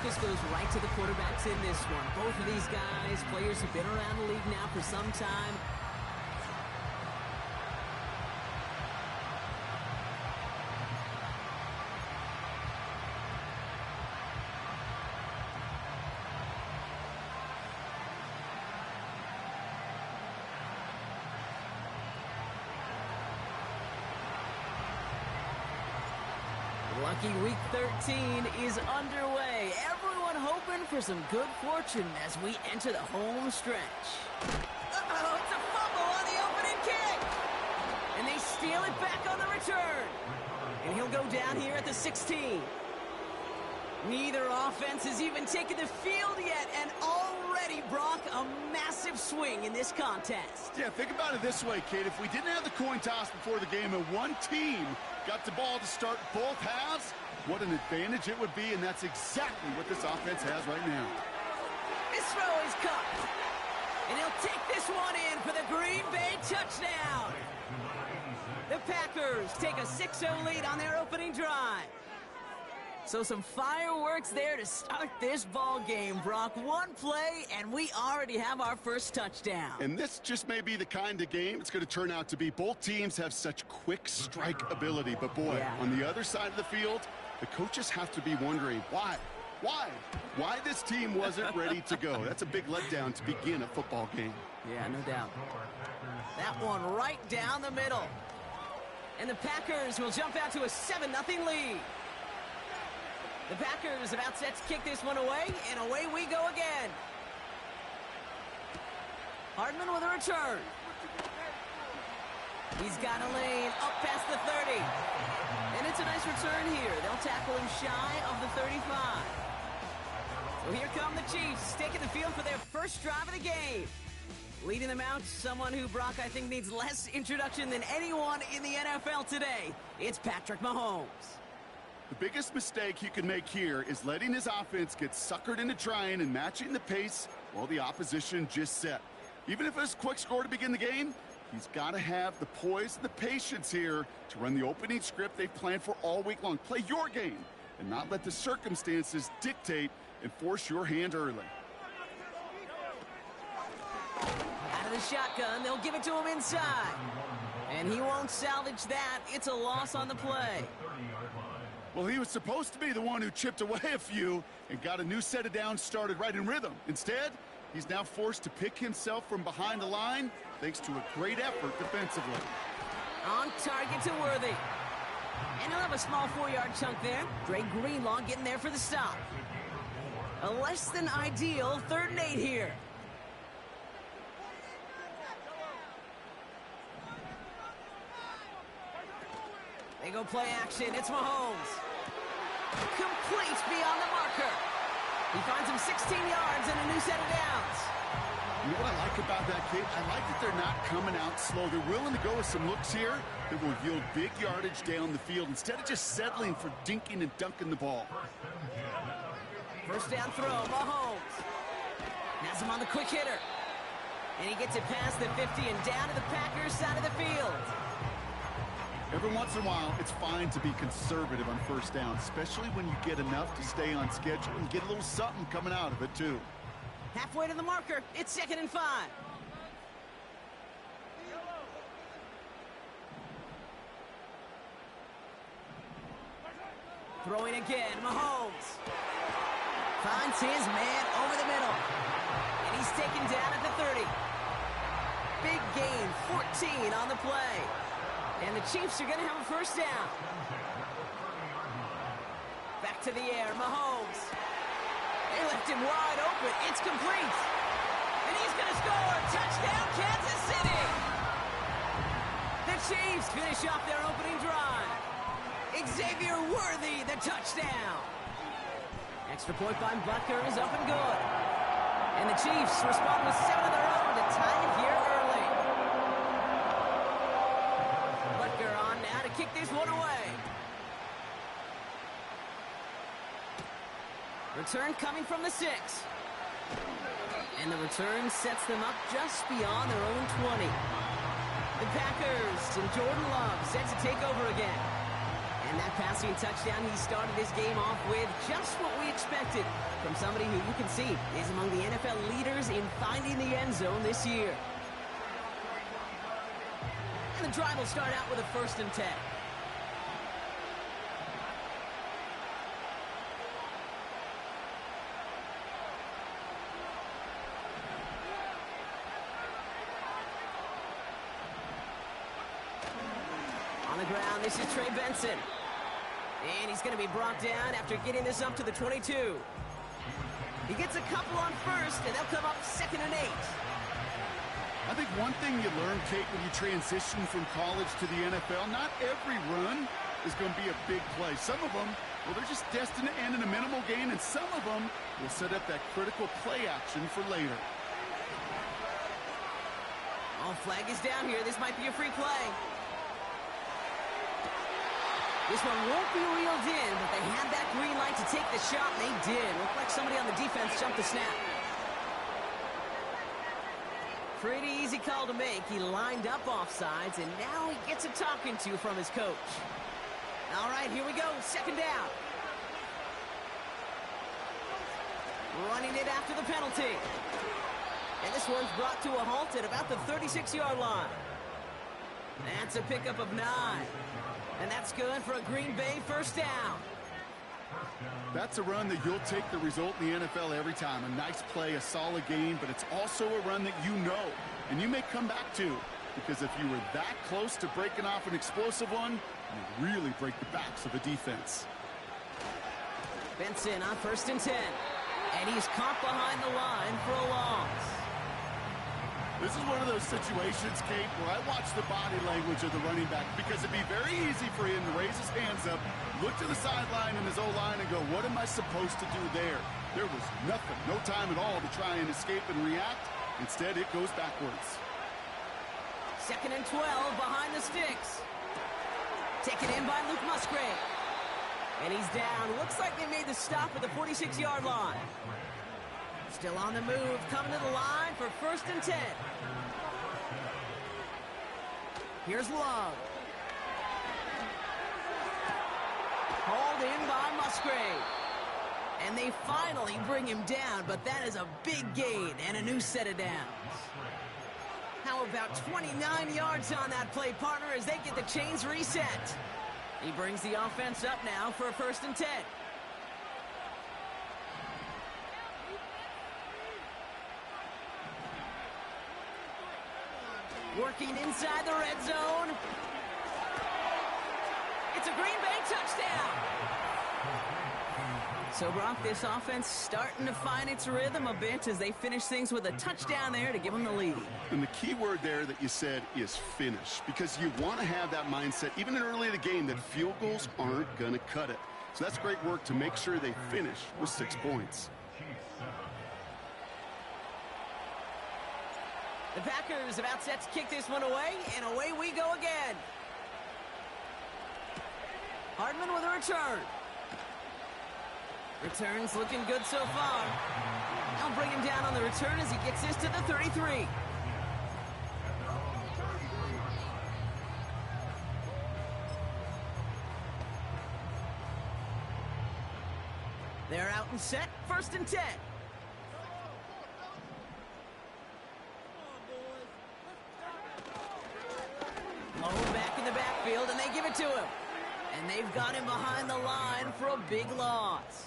focus goes right to the quarterbacks in this one. Both of these guys, players who've been around the league now for some time. Lucky Week 13 is underway. Everyone hoping for some good fortune as we enter the home stretch. Uh-oh, it's a fumble on the opening kick. And they steal it back on the return. And he'll go down here at the 16. Neither offense has even taken the field yet, and already, Brock, a massive swing in this contest. Yeah, think about it this way, Kate. If we didn't have the coin toss before the game and one team got the ball to start both halves, what an advantage it would be, and that's exactly what this offense has right now. This throw is caught. And he'll take this one in for the Green Bay touchdown. The Packers take a 6-0 lead on their opening drive. So some fireworks there to start this ball game, Brock. One play, and we already have our first touchdown. And this just may be the kind of game it's going to turn out to be. Both teams have such quick strike ability. But, boy, on the other side of the field, the coaches have to be wondering, why? Why this team wasn't ready to go? That's a big letdown to begin a football game. Yeah, no doubt. That one right down the middle. And the Packers will jump out to a 7-0 lead. The Packers about set to kick this one away, and away we go again. Hardman with a return. He's got a lane up past the 30. And it's a nice return here. They'll tackle him shy of the 35. So here come the Chiefs, taking the field for their first drive of the game. Leading them out, someone who, Brock, I think needs less introduction than anyone in the NFL today. It's Patrick Mahomes. The biggest mistake he can make here is letting his offense get suckered into trying and matching the pace while the opposition just set. Even if it's a quick score to begin the game, he's got to have the poise and the patience here to run the opening script they've planned for all week long. Play your game and not let the circumstances dictate and force your hand early. Out of the shotgun, they'll give it to him inside. And he won't salvage that. It's a loss on the play. Well, he was supposed to be the one who chipped away a few and got a new set of downs started right in rhythm. Instead, he's now forced to pick himself from behind the line thanks to a great effort defensively. On target to Worthy. And he'll have a small 4-yard chunk there. Dre Greenlaw getting there for the stop. A less than ideal 3rd and 8 here. They go play action. It's Mahomes. Complete beyond the marker. He finds him 16 yards and a new set of downs. You know what I like about that, kid? I like that they're not coming out slow. They're willing to go with some looks here that will yield big yardage down the field instead of just settling for dinking and dunking the ball. First down throw, Mahomes. Has him on the quick hitter. And he gets it past the 50 and down to the Packers side of the field. Every once in a while, it's fine to be conservative on first down, especially when you get enough to stay on schedule and get a little something coming out of it, too. Halfway to the marker. It's 2nd and 5. Throwing again, Mahomes. Finds his man over the middle. And he's taken down at the 30. Big gain, 14 on the play. And the Chiefs are going to have a first down. Back to the air, Mahomes. They left him wide open. It's complete. And he's going to score. Touchdown, Kansas City. The Chiefs finish off their opening drive. Xavier Worthy, the touchdown. Extra point by Butker is up and good. And the Chiefs respond with 7 of their own to tie it here early. Butker on now to kick this one away. Return coming from the 6. And the return sets them up just beyond their own 20. The Packers and Jordan Love set to take over again. And that passing touchdown he started this game off with, just what we expected. unexpected from somebody who you can see is among the NFL leaders in finding the end zone this year. And the drive will start out with a 1st and 10. On the ground, this is Trey Benson. And he's going to be brought down after getting this up to the 22. He gets a couple on 1st, and they'll come up 2nd and 8. I think one thing you learn, Kate, when you transition from college to the NFL, not every run is going to be a big play. Some of them, well, they're just destined to end in a minimal gain, and some of them will set up that critical play action for later. Oh, flag is down here. This might be a free play. This one won't be reeled in, but they had that green light to take the shot, and they did. Looked like somebody on the defense jumped the snap. Pretty easy call to make. He lined up offsides, and now he gets a talking to from his coach. All right, here we go. 2nd down. Running it after the penalty. And this one's brought to a halt at about the 36-yard line. That's a pickup of 9. And that's good for a Green Bay 1st down. That's a run that you'll take the result in the NFL every time. A nice play, a solid game, but it's also a run that you know, and you may come back to, because if you were that close to breaking off an explosive one, you really break the backs of the defense. Benson on 1st and 10. And he's caught behind the line for a loss. This is one of those situations, Kate, where I watch the body language of the running back, because it'd be very easy for him to raise his hands up, look to the sideline in his O-line and go, what am I supposed to do there? There was nothing, no time at all to try and escape and react. Instead, it goes backwards. 2nd and 12 behind the sticks. Taken in by Luke Musgrave. And he's down. Looks like they made the stop at the 46-yard line. Still on the move, coming to the line for 1st and 10. Here's Love. Hauled in by Musgrave. And they finally bring him down, but that is a big gain and a new set of downs. How about 29 yards on that play, partner, as they get the chains reset. He brings the offense up now for a 1st and 10. Working inside the red zone. It's a Green Bay touchdown. So, Brock, this offense starting to find its rhythm a bit as they finish things with a touchdown there to give them the lead. And the key word there that you said is finish, because you want to have that mindset, even early in the game, that field goals aren't going to cut it. So that's great work to make sure they finish with 6 points. The Packers about set to kick this one away, and away we go again. Hardman with a return. Return's looking good so far. They'll bring him down on the return as he gets this to the 33. They're out and set, 1st and 10. Low back in the backfield, and they give it to him. And they've got him behind the line for a big loss.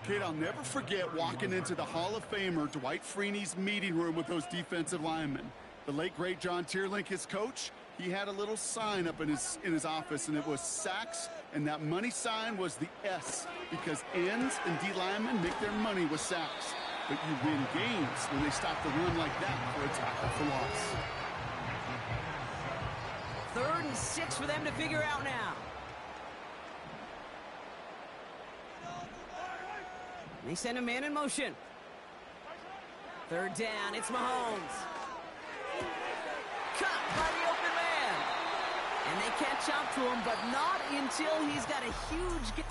Kate, I'll never forget walking into the Hall of Famer Dwight Freeney's meeting room with those defensive linemen. The late, great John Tierlink, his coach, he had a little sign up in his office, and it was sacks, and that money sign was the S, because ends and D linemen make their money with sacks. But you win games when they stop the run like that for a tackle for loss. 3rd and 6 for them to figure out now. They send a man in motion. 3rd down, it's Mahomes. Cut by the open man. And they catch up to him, but not until he's got a huge...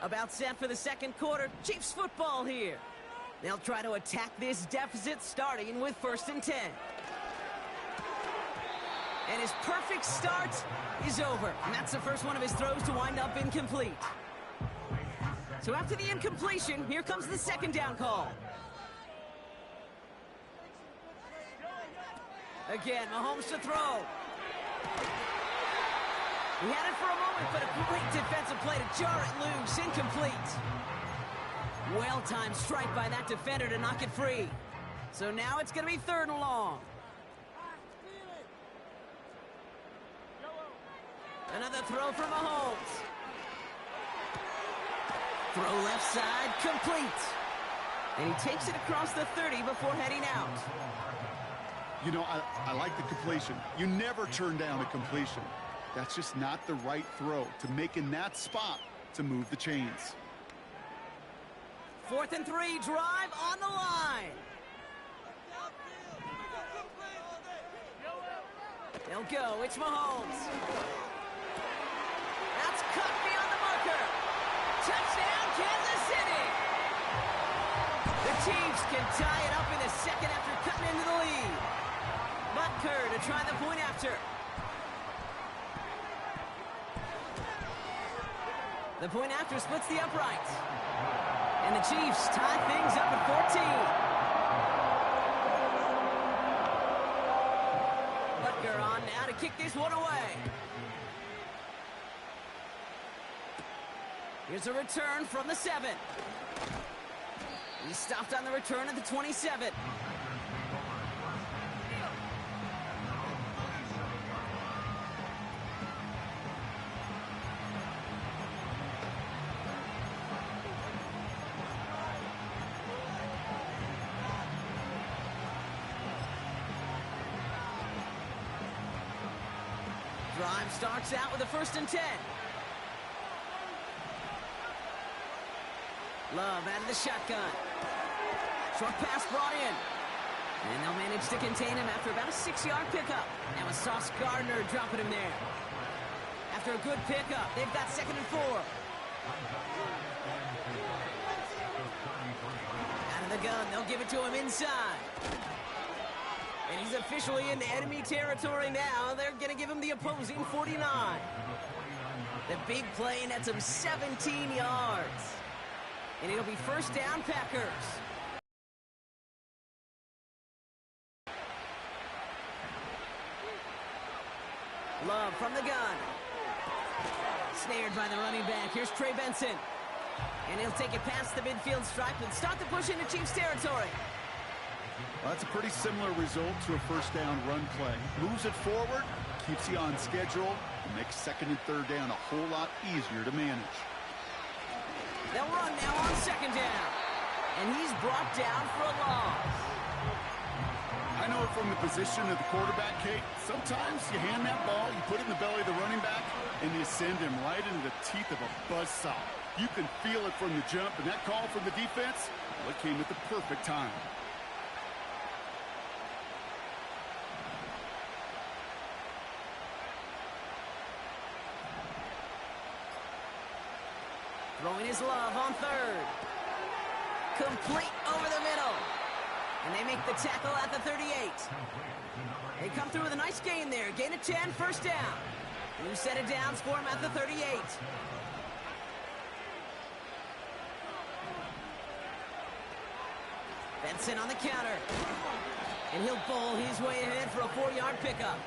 About set for the 2nd quarter. Chiefs football here. They'll try to attack this deficit starting with 1st and 10. And his perfect start is over. And that's the first one of his throws to wind up incomplete. So after the incompletion, here comes the 2nd down call. Again, Mahomes to throw. He had it for a moment, but a great defensive play to jar it loose. Incomplete. Well-timed strike by that defender to knock it free. So now it's going to be 3rd and long. Another throw for Mahomes. Throw left side, complete. And he takes it across the 30 before heading out. You know, I like the completion. You never turn down a completion. That's just not the right throw to make in that spot to move the chains. 4th and 3, drive on the line. They'll go, it's Mahomes. That's cut beyond the marker. Touchdown, Kansas City. The Chiefs can tie it up in the 2nd after cutting into the lead. Butker to try the point after. The point after splits the uprights. And the Chiefs tie things up at 14. Butker on now to kick this one away. Here's a return from the 7. He stopped on the return at the 27. Drive starts out with a 1st and 10. Love out of the shotgun. Short pass brought in. And they'll manage to contain him after about a 6-yard pickup. Now with Sauce Gardner dropping him there. After a good pickup, they've got 2nd and 4. Out of the gun, they'll give it to him inside. And he's officially into enemy territory now. They're going to give him the opposing 49. The big play nets him 17 yards. And it'll be 1st down, Packers. Love from the gun. Snared by the running back. Here's Trey Benson. And he'll take it past the midfield stripe and start the push into Chiefs territory. Well, that's a pretty similar result to a 1st down run play. Moves it forward, keeps you on schedule, and makes 2nd and 3rd down a whole lot easier to manage. They'll run now on 2nd down. And he's brought down for a loss. I know it from the position of the quarterback, Kate. Sometimes you hand that ball, you put it in the belly of the running back, and you send him right into the teeth of a buzzsaw. You can feel it from the jump, and that call from the defense, well, it came at the perfect time. Throwing his Love on 3rd. Complete over the middle. And they make the tackle at the 38. They come through with a nice gain there. Gain of 10, 1st down. New set of downs for him at the 38. Benson on the counter. And he'll bowl his way ahead for a 4-yard pickup.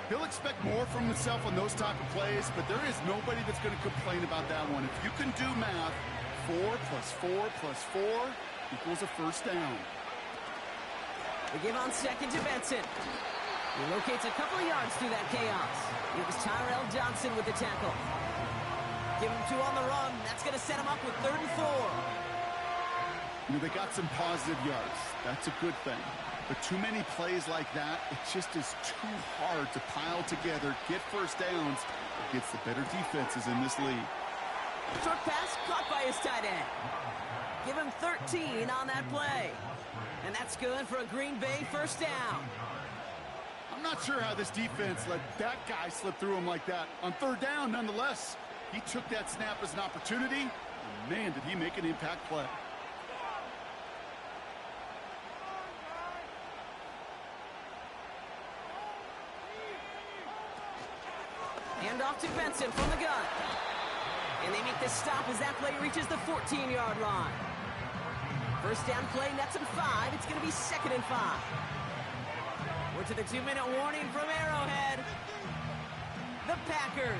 He'll expect more from himself on those type of plays, but there is nobody that's going to complain about that one. If you can do math, 4 + 4 + 4 equals a 1st down. They give on 2nd to Benson. He locates a couple of yards through that chaos. It was Tyrell Johnson with the tackle. Give him 2 on the run. That's going to set him up with 3rd and 4. You know, they got some positive yards. That's a good thing. But too many plays like that, it just is too hard to pile together, get 1st downs against the better defenses in this league. Short pass caught by his tight end. Give him 13 on that play. And that's good for a Green Bay 1st down. I'm not sure how this defense let that guy slip through him like that. On 3rd down, nonetheless, he took that snap as an opportunity, and man, did he make an impact play. Handoff to Benson from the gun. And they make the stop as that play reaches the 14-yard line. First down play nets them 5. It's going to be 2nd and 5. We're to the 2-minute warning from Arrowhead. The Packers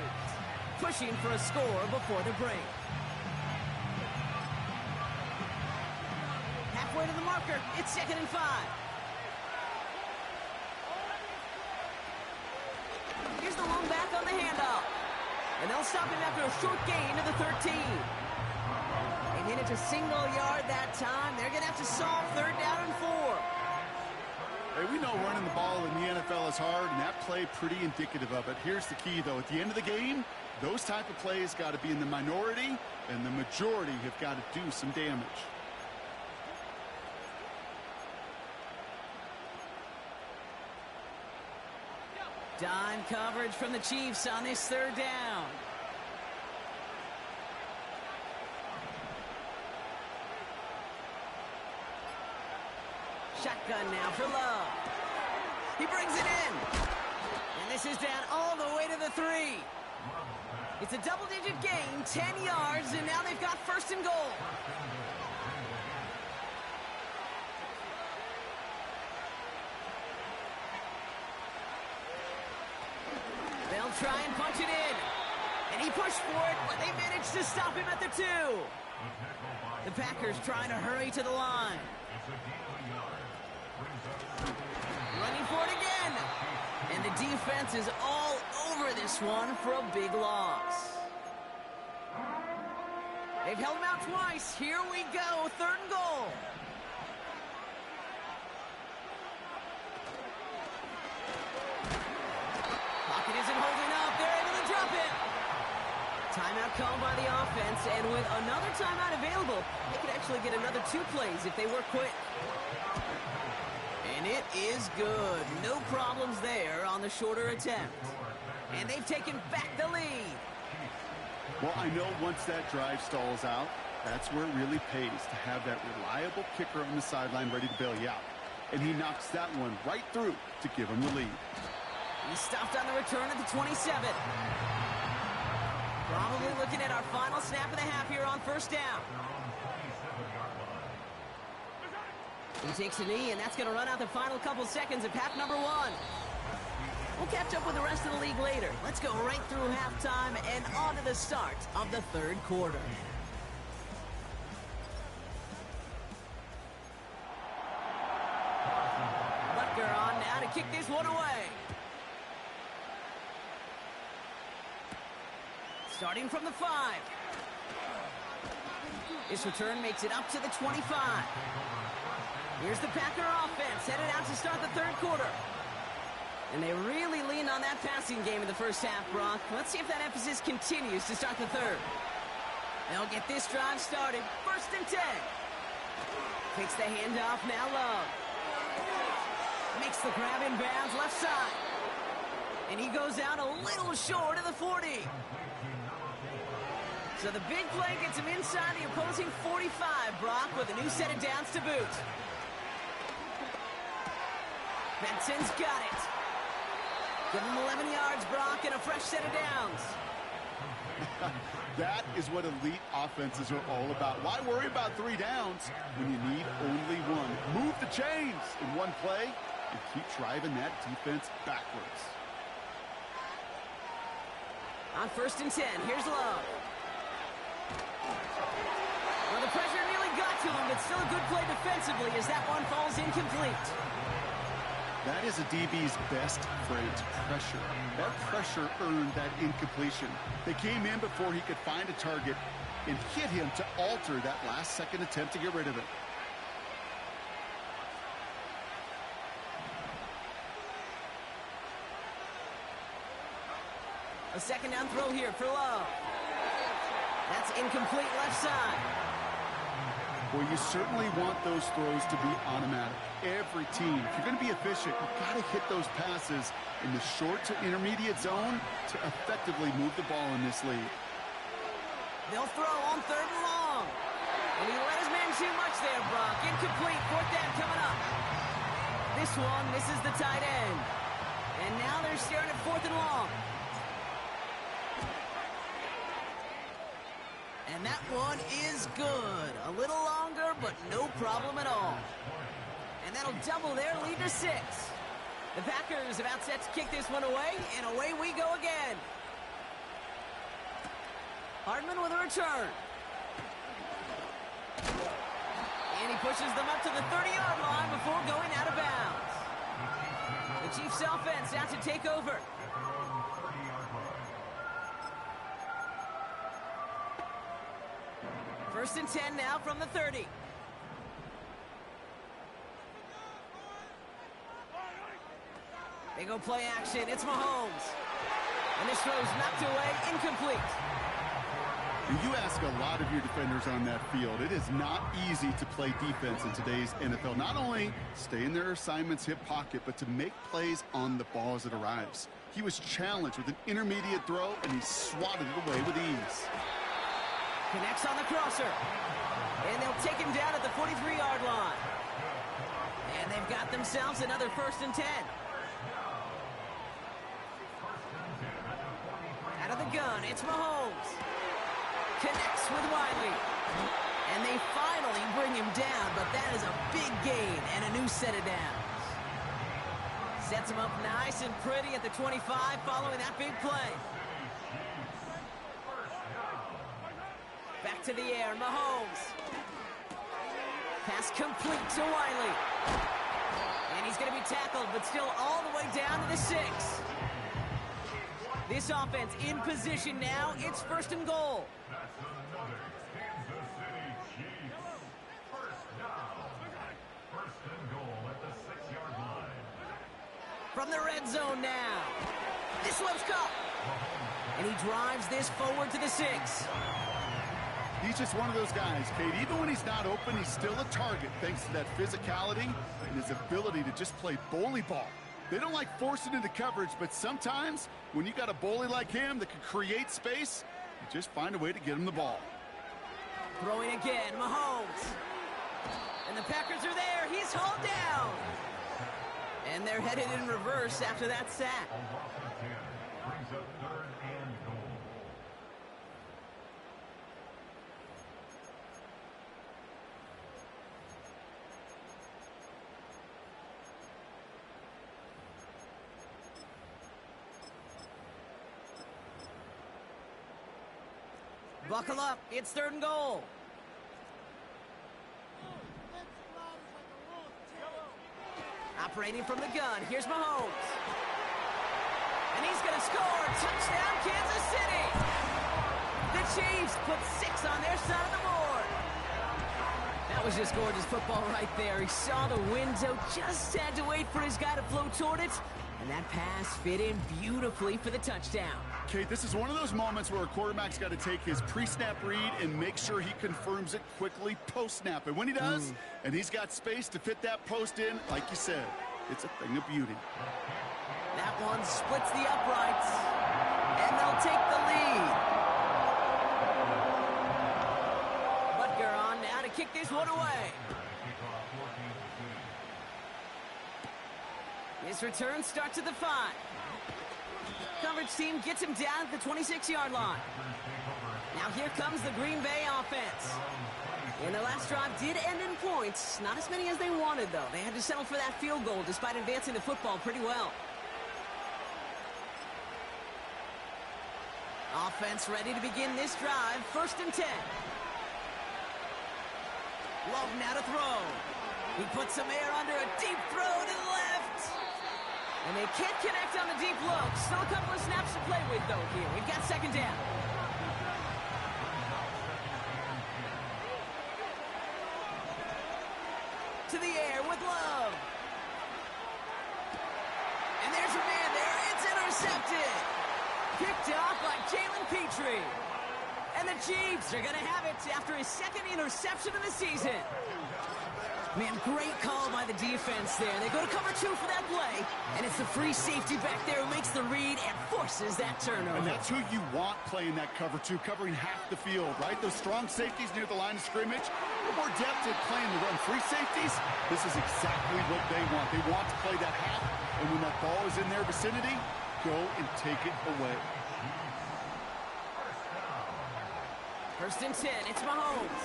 pushing for a score before the break. Halfway to the marker. It's 2nd and 5. Here's the lone back on the handoff. And they'll stop him after a short gain to the 13. They made it to single yard that time. They're going to have to solve 3rd down and 4. Hey, we know running the ball in the NFL is hard, and that play pretty indicative of it. Here's the key, though. At the end of the game, those type of plays got to be in the minority, and the majority have got to do some damage. Dime coverage from the Chiefs on this 3rd down. Shotgun now for Love. He brings it in. And this is down all the way to the 3. It's a double-digit gain, 10 yards, and now they've got 1st and goal. They'll try and punch it in. And he pushed for it, but they managed to stop him at the 2. The Packers trying to hurry to the line. Running for it again. And the defense is all over this one for a big loss. They've held him out twice. Here we go, 3rd and goal. Pocket isn't holding up. They're able to drop it. Timeout called by the offense, and with another timeout available, they could actually get another 2 plays if they work quick. And it is good. No problems there on the shorter attempt. And they've taken back the lead. Well, I know once that drive stalls out, that's where it really pays to have that reliable kicker on the sideline ready to bail you out. And he knocks that one right through to give him the lead. He stopped on the return at the 27. Probably looking at our final snap of the half here on 1st down. He takes a knee, and that's going to run out the final couple seconds of half number 1. We'll catch up with the rest of the league later. Let's go right through halftime and on to the start of the 3rd quarter. Butker on now to kick this one away. Starting from the 5. This return makes it up to the 25. Here's the Packer offense headed out to start the 3rd quarter. And they really leaned on that passing game in the first half, Brock. Let's see if that emphasis continues to start the 3rd. They'll get this drive started. 1st and 10. Takes the handoff, now Love. Makes the grab in bounds, left side. And he goes out a little short of the 40. So the big play gets him inside the opposing 45, Brock, with a new set of downs to boot. Benson's got it. Give him 11 yards, Brock, and a fresh set of downs. That is what elite offenses are all about. Why worry about 3 downs when you need only 1? Move the chains in one play and keep driving that defense backwards. On 1st and 10, here's Love. Well, the pressure nearly got to him, but still a good play defensively as that one falls incomplete. That is a DB's best phrase, pressure. That pressure earned that incompletion. They came in before he could find a target and hit him to alter that last-second attempt to get rid of it. A 2nd down throw here for Love. That's incomplete left side. Well, you certainly want those throws to be automatic. Every team, if you're going to be efficient, you've got to hit those passes in the short to intermediate zone to effectively move the ball in this league. They'll throw on 3rd and long. And he let his man too much there, Brock. Incomplete, 4th down coming up. This one misses the tight end. And now they're staring at 4th and long. And that one is good. A little longer, but no problem at all. And that'll double their lead to 6. The Packers about set to kick this one away, and away we go again. Hardman with a return. And he pushes them up to the 30-yard line before going out of bounds. The Chiefs offense out to take over. First and 10 now from the 30. They go play action. It's Mahomes. And this throw's knocked away, incomplete. And you ask a lot of your defenders on that field. It is not easy to play defense in today's NFL. Not only stay in their assignment's hip pocket, but to make plays on the ball as it arrives. He was challenged with an intermediate throw, and he swatted it away with ease. Connects on the crosser. And they'll take him down at the 43-yard line. And they've got themselves another first and 10. Out of the gun, it's Mahomes. Connects with Wiley. And they finally bring him down, but that is a big gain and a new set of downs. Sets him up nice and pretty at the 25 following that big play. Back to the air, Mahomes. Pass complete to Wiley. And he's going to be tackled, but still all the way down to the 6. This offense in position now. It's first and goal. From the red zone now. This one's caught. And he drives this forward to the 6. He's just one of those guys, Kate. Even when he's not open, he's still a target thanks to that physicality and his ability to just play bully ball. They don't like forcing into coverage, but sometimes when you got a bully like him that can create space, you just find a way to get him the ball. Throwing again, Mahomes. And the Packers are there. He's hauled down. And they're headed in reverse after that sack. Buckle up. It's third and goal. Operating from the gun. Here's Mahomes. And he's going to score. Touchdown, Kansas City. The Chiefs put 6 on their side of the board. That was just gorgeous football right there. He saw the window, just had to wait for his guy to flow toward it. And that pass fit in beautifully for the touchdown. Kate, this is one of those moments where a quarterback's got to take his pre-snap read and make sure he confirms it quickly post-snap. And when he does, and he's got space to fit that post in, like you said, it's a thing of beauty. That one splits the uprights, and they'll take the lead. Butker on now to kick this one away. His return starts at the 5. Coverage team gets him down at the 26-yard line. Now here comes the Green Bay offense. And their last drive did end in points. Not as many as they wanted, though. They had to settle for that field goal despite advancing the football pretty well. Offense ready to begin this drive. First and 10. Love now to throw. He puts some air under a deep throw to the left. And they can't connect on the deep look. Still a couple of snaps to play with, though, here. We've got second down. To the air with Love. And there's a man there. It's intercepted. Picked off by Jalen Petrie. And the Chiefs are going to have it after his second interception of the season. Man, great call by the defense there. They go to cover 2 for that play, and it's the free safety back there who makes the read and forces that turnover. And that's who you want playing that cover 2, covering half the field, right? Those strong safeties near the line of scrimmage. A more depth in playing the run free safeties. This is exactly what they want. They want to play that half, and when that ball is in their vicinity, go and take it away. First and 10, it's Mahomes.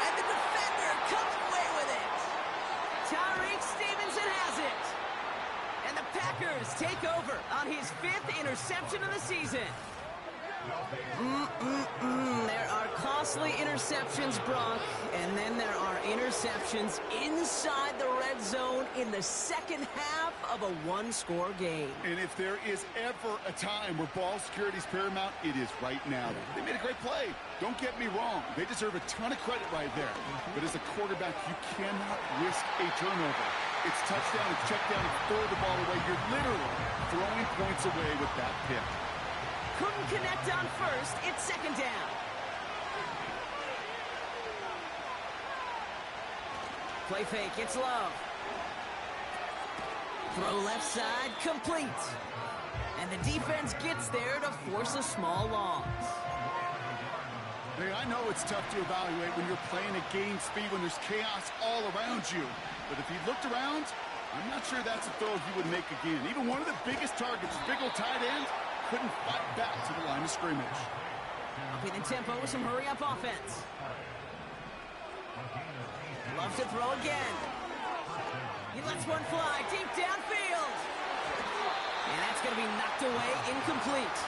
And the defender comes away with it. Tyreek Stevenson has it. And the Packers take over on his 5th interception of the season. There are costly interceptions, Brock, and then there are interceptions inside the red zone in the second half of a one-score game. And if there is ever a time where ball security is paramount, it is right now. They made a great play. Don't get me wrong. They deserve a ton of credit right there. But as a quarterback, you cannot risk a turnover. It's touchdown, it's check down, and throw the ball away. You're literally throwing points away with that pick. Couldn't connect on first. It's second down. Play fake. It's Love. Throw left side. Complete. And the defense gets there to force a small loss. Hey, I know it's tough to evaluate when you're playing at game speed when there's chaos all around you. But if he looked around, I'm not sure that's a throw he would make again. Even one of the biggest targets, big old tight end, couldn't fight back to the line of scrimmage. Upping the tempo with some hurry-up offense. Loves to throw again. He lets one fly deep downfield. And that's going to be knocked away, incomplete.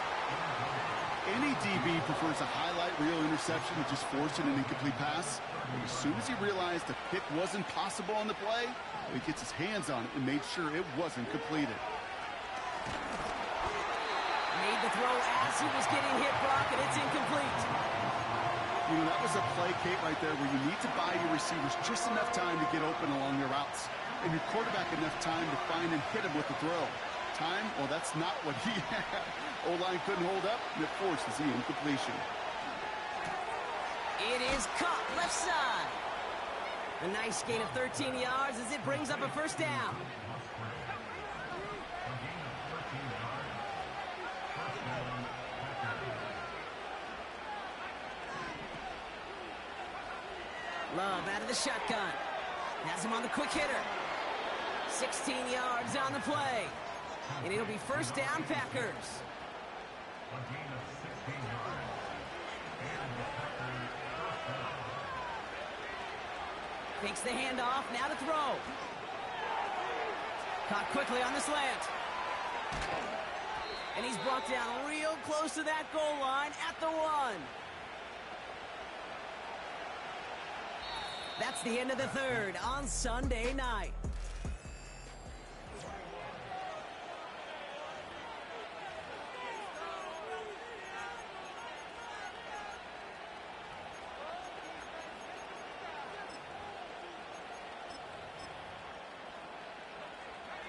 Any DB prefers a highlight reel interception to just forcing an incomplete pass. But as soon as he realized the pick wasn't possible on the play, he gets his hands on it and made sure it wasn't completed. Made the throw as he was getting hit, Brock, and it's incomplete. You know, that was a play, Kate, right there where you need to buy your receivers just enough time to get open along their routes. And your quarterback enough time to find and hit him with the throw. Time? Well, that's not what he had. O-line couldn't hold up, and it forces the incompletion. It is caught left side. A nice gain of 13 yards as it brings up a first down. Love out of the shotgun. Has him on the quick hitter. 16 yards on the play. And it'll be first down, Packers. Takes the handoff, now to throw. Caught quickly on the slant. And he's brought down real close to that goal line at the 1. That's the end of the third on Sunday night.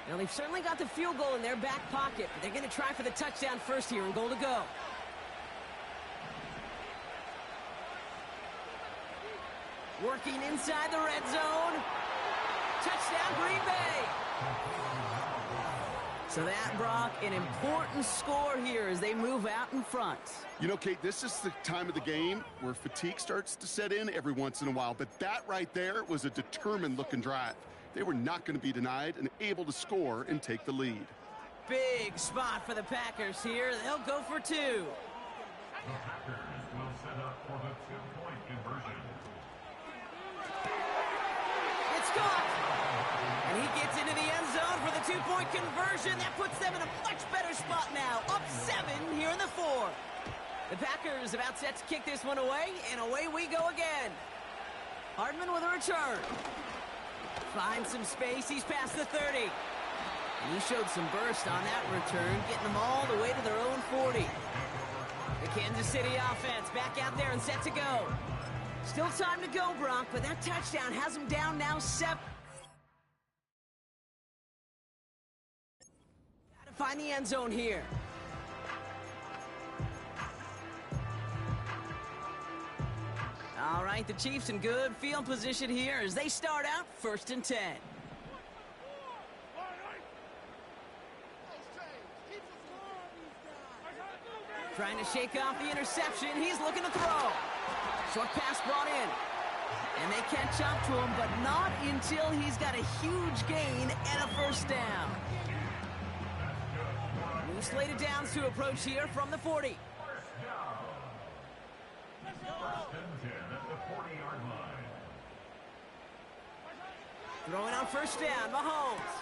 Now, they've certainly got the field goal in their back pocket, but they're going to try for the touchdown first here and goal to go. Working inside the red zone. Touchdown, Green Bay. So that, Brock, an important score here as they move out in front. You know, Kate, this is the time of the game where fatigue starts to set in every once in a while. But that right there was a determined-looking drive. They were not going to be denied and able to score and take the lead. Big spot for the Packers here. They'll go for 2. The Packers will set up for the 2-point conversion. It's caught. And he gets into the end zone for the 2-point conversion. That puts them in a much better spot now. Up 7 here in the 4th. The Packers about set to kick this one away, and away we go again. Hardman with a return. Finds some space. He's past the 30. And he showed some burst on that return, getting them all the way to their own 40. The Kansas City offense back out there and set to go. Still time to go, Brock, but that touchdown has them down now 7. Gotta find the end zone here. All right, the Chiefs in good field position here as they start out 1st and 10. Trying to shake off the interception. He's looking to throw. Short pass brought in. And they catch up to him, but not until he's got a huge gain and a first down. New slated downs to approach here from the 40. 40-yard line. Throwing on first down, Mahomes.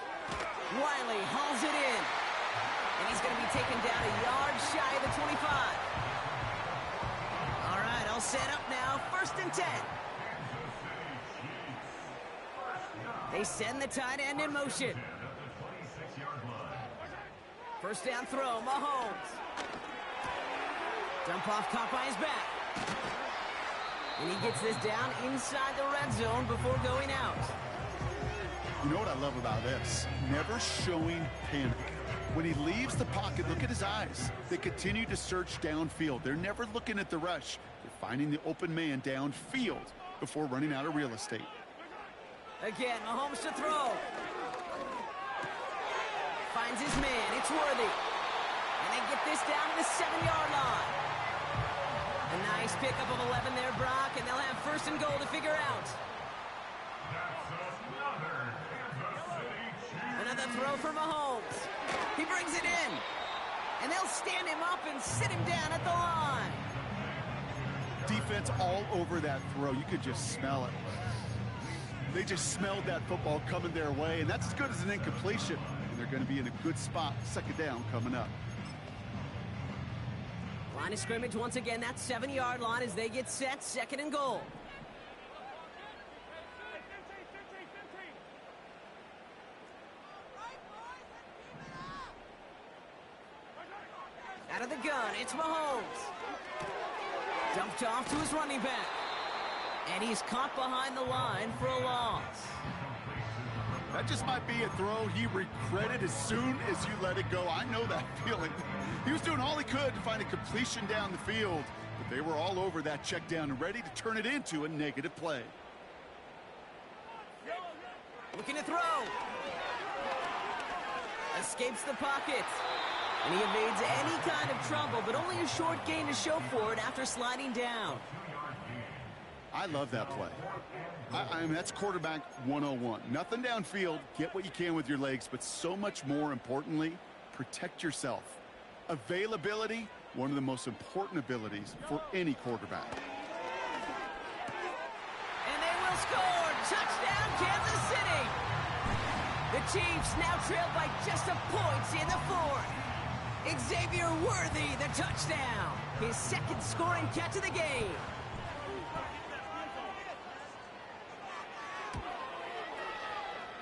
Wiley hauls it in. And he's going to be taken down a yard shy of the 25. All right, all set up now. First and 10. They send the tight end in motion. First down throw, Mahomes. Dump off caught by his back. And he gets this down inside the red zone before going out. You know what I love about this? Never showing panic. When he leaves the pocket, look at his eyes. They continue to search downfield. They're never looking at the rush. They're finding the open man downfield before running out of real estate. Again, Mahomes to throw. Finds his man. It's Worthy. And they get this down to the 7-yard line. A nice pickup of 11 there, Brock, and they'll have first and goal to figure out. Another throw for Mahomes. He brings it in. And they'll stand him up and sit him down at the line. Defense all over that throw. You could just smell it. They just smelled that football coming their way, and that's as good as an incompletion. And they're going to be in a good spot. Second down coming up. Line of scrimmage once again, that 7-yard line as they get set, second and goal. Out of the gun, it's Mahomes. Dumped off to his running back. And he's caught behind the line for a loss. That just might be a throw he regretted as soon as you let it go. I know that feeling. He was doing all he could to find a completion down the field, but they were all over that check down and ready to turn it into a negative play. Looking to throw. Escapes the pocket. And he evades any kind of trouble, but only a short gain to show for it after sliding down. I love that play. I mean, that's quarterback 101. Nothing downfield, get what you can with your legs, but so much more importantly, protect yourself. Availability, one of the most important abilities for any quarterback. And they will score. Touchdown, Kansas City. The Chiefs now trail by just a point in the fourth. Xavier Worthy, the touchdown. His second scoring catch of the game.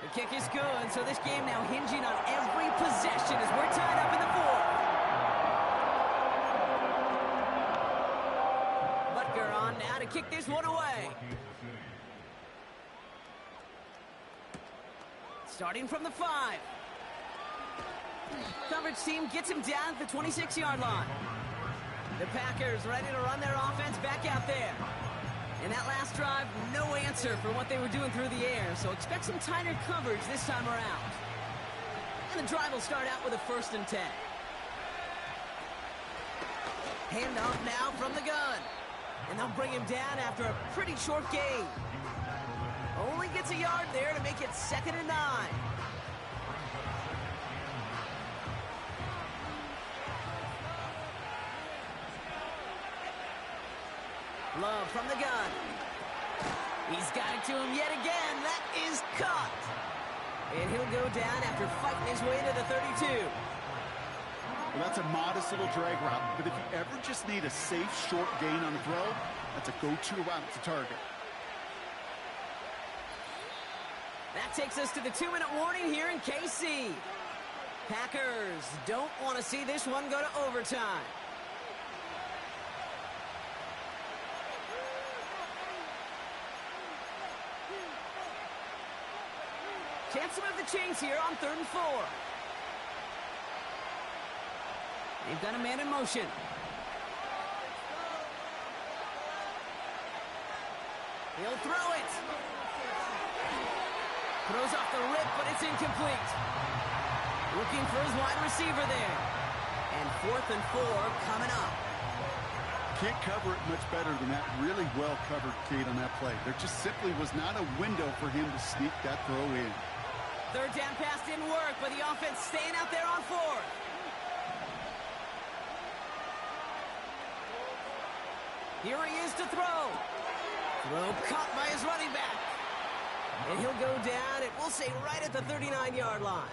The kick is good, so this game now hinging on every possession as we're tied up in the fourth. Butker on now to kick this one away. Starting from the 5. Coverage team gets him down at the 26-yard line. The Packers ready to run their offense back out there. In that last drive, no answer for what they were doing through the air, so expect some tighter coverage this time around. And the drive will start out with a first and 10. Hand off now from the gun. And they'll bring him down after a pretty short gain. Only gets a yard there to make it 2nd and 9. Love from the gun. He's got it to him yet again. That is caught. And he'll go down after fighting his way to the 32. Well, that's a modest little drag route, but if you ever just need a safe, short gain on the throw, that's a go-to route to target. That takes us to the 2-minute warning here in KC. Packers don't want to see this one go to overtime. Chance to move the chains here on 3rd and 4. They've got a man in motion. He'll throw it. Throws off the rip, but it's incomplete. Looking for his wide receiver there. And 4th and 4 coming up. Can't cover it much better than that. Really well covered, Kate, on that play. There just simply was not a window for him to sneak that throw in. 3rd down pass didn't work, but the offense staying out there on 4th. Here he is to throw. Throw caught by his running back. And he'll go down, and we'll say right at the 39-yard line.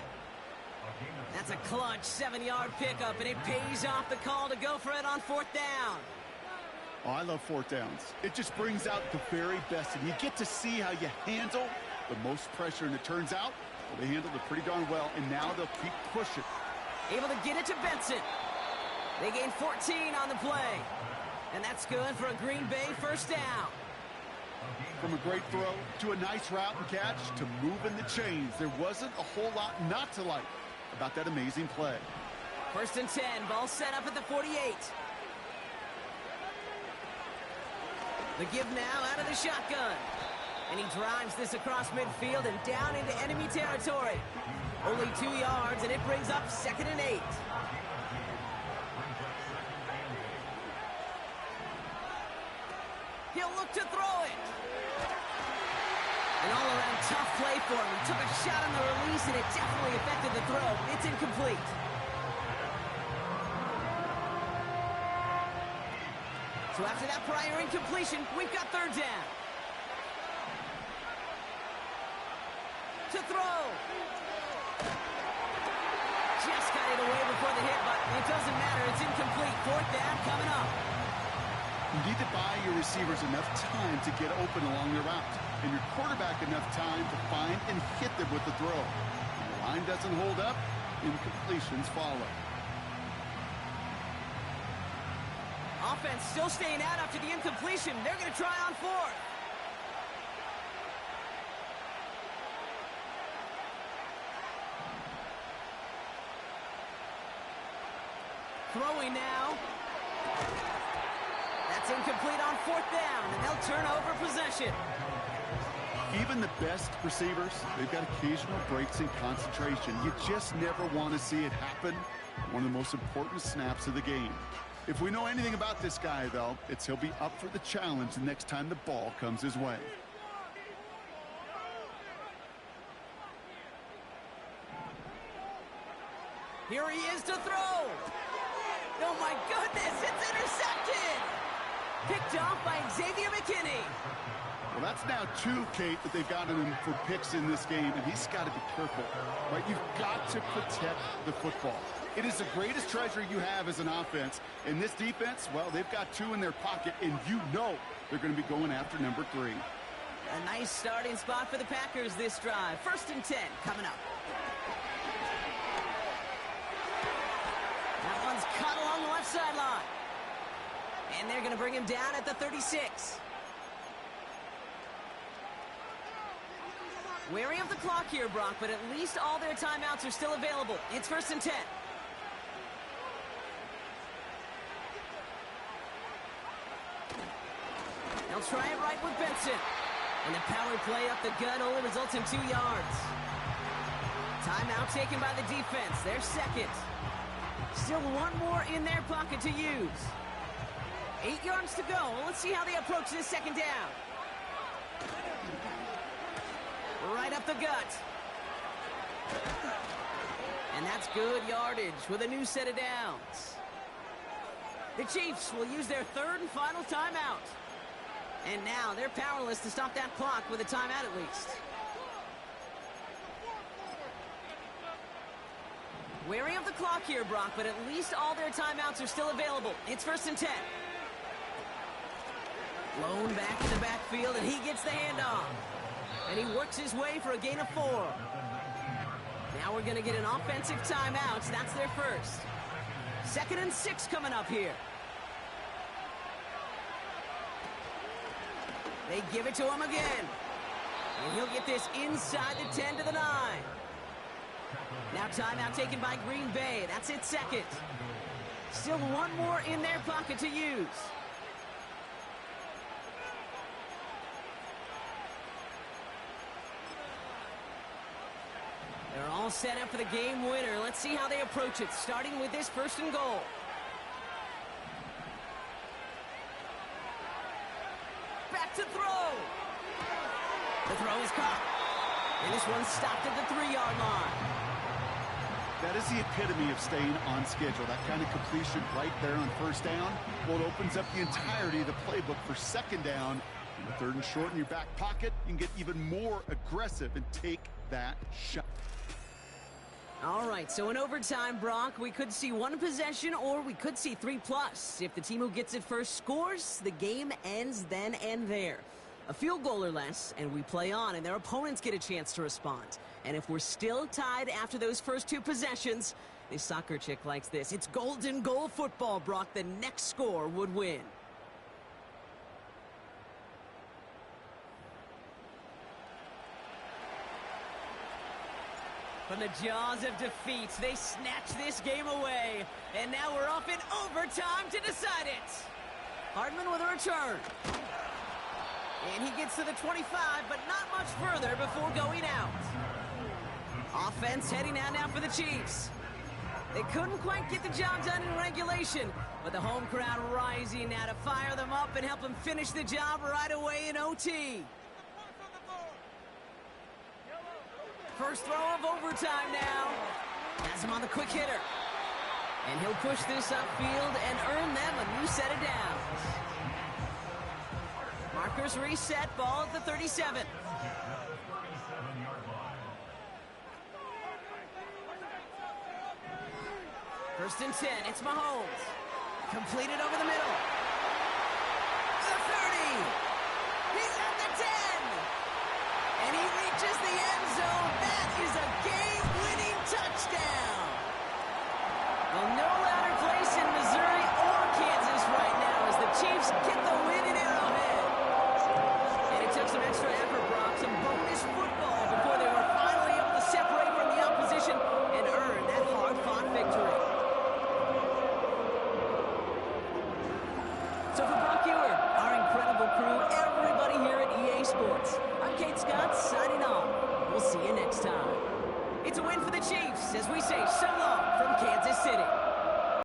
That's a clutch 7-yard pickup, and it pays off the call to go for it on 4th down. Oh, I love 4th downs. It just brings out the very best, and you get to see how you handle the most pressure, and it turns out well, they handled it pretty darn well, and now they'll keep pushing. Able to get it to Benson. They gain 14 on the play, and that's good for a Green Bay 1st down. From a great throw to a nice route and catch to moving the chains, there wasn't a whole lot not to like about that amazing play. 1st and 10, ball set up at the 48. The give now out of the shotgun. And he drives this across midfield and down into enemy territory. Only 2 yards, and it brings up 2nd and 8. He'll look to throw it. An all-around tough play for him. He took a shot on the release, and it definitely affected the throw. It's incomplete. So after that prior incompletion, we've got 3rd down. To throw. Just got it away before the hit, but it doesn't matter. It's incomplete. 4th down coming up. You need to buy your receivers enough time to get open along their route, and your quarterback enough time to find and hit them with the throw. When the line doesn't hold up, incompletions follow. Offense still staying out after the incompletion. They're going to try on 4th. Throwing now. That's incomplete on 4th down, and they'll turn over possession. Even the best receivers, they've got occasional breaks in concentration. You just never want to see it happen. One of the most important snaps of the game. If we know anything about this guy, though, it's he'll be up for the challenge the next time the ball comes his way. Here he is to throw. Oh, my goodness, it's intercepted. Picked off by Xavier McKinney. Well, that's now 2, Kate, that they've gotten him for picks in this game, and he's got to be careful. Right? You've got to protect the football. It is the greatest treasure you have as an offense. And this defense, well, they've got 2 in their pocket, and you know they're going to be going after number 3. A nice starting spot for the Packers this drive. 1st and 10 coming up. That one's cut along the left sideline. And they're going to bring him down at the 36. Wary of the clock here, Brock, but at least all their timeouts are still available. It's 1st and 10. They'll try it right with Benson. And the power play up the gut only results in 2 yards. Timeout taken by the defense. Their 2nd. Still 1 more in their pocket to use. 8 yards to go. Let's see how they approach this 2nd down. Right up the gut. And that's good yardage with a new set of downs. The Chiefs will use their 3rd and final timeout. And now they're powerless to stop that clock with a timeout at least. Wary of the clock here, Brock, but at least all their timeouts are still available. It's 1st and 10. Blown back in the backfield, and he gets the handoff. And he works his way for a gain of 4. Now we're going to get an offensive timeout. That's their 1st. 2nd and 6 coming up here. They give it to him again. And he'll get this inside the 10 to the 9. Now timeout taken by Green Bay. That's its 2nd. Still 1 more in their pocket to use. They're all set up for the game winner. Let's see how they approach it, starting with this 1st and goal. Back to throw. The throw is caught. And this one stopped at the 3-yard line. That That is the epitome of staying on schedule. That kind of completion right there on first down. Well, it opens up the entirety of the playbook for second down. And the third and short in your back pocket, you can get even more aggressive and take that shot. All right, so in overtime, Brock, we could see one possession or we could see 3+. If the team who gets it first scores, the game ends then and there. A field goal or less, and we play on, and their opponents get a chance to respond. And if we're still tied after those first 2 possessions, this soccer chick likes this. It's golden goal football, Brock. The next score would win. From the jaws of defeat, they snatch this game away. And now we're off in overtime to decide it. Hardman with a return. And he gets to the 25, but not much further before going out. Offense heading out now for the Chiefs. They couldn't quite get the job done in regulation, but the home crowd rising now to fire them up and help them finish the job right away in OT. First throw of overtime now. Has him on the quick hitter. And he'll push this upfield and earn them a new set of downs. Markers reset, ball at the 37. First and 10, it's Mahomes. Completed over the middle. The 30. He's at the 10. And he reaches the end zone. That is a game-winning touchdown. Well, no louder place in Missouri or Kansas right now as the Chiefs get the win in Arrowhead. And it took some extra effort, Brock, some bonus football before they were finally able to separate from the opposition and earn that hard-fought victory. So for Brock Ewer, our incredible crew, everybody here at EA Sports, I'm Kate Scott signing off. We'll see you next time. It's a win for the Chiefs as we say so long from Kansas City.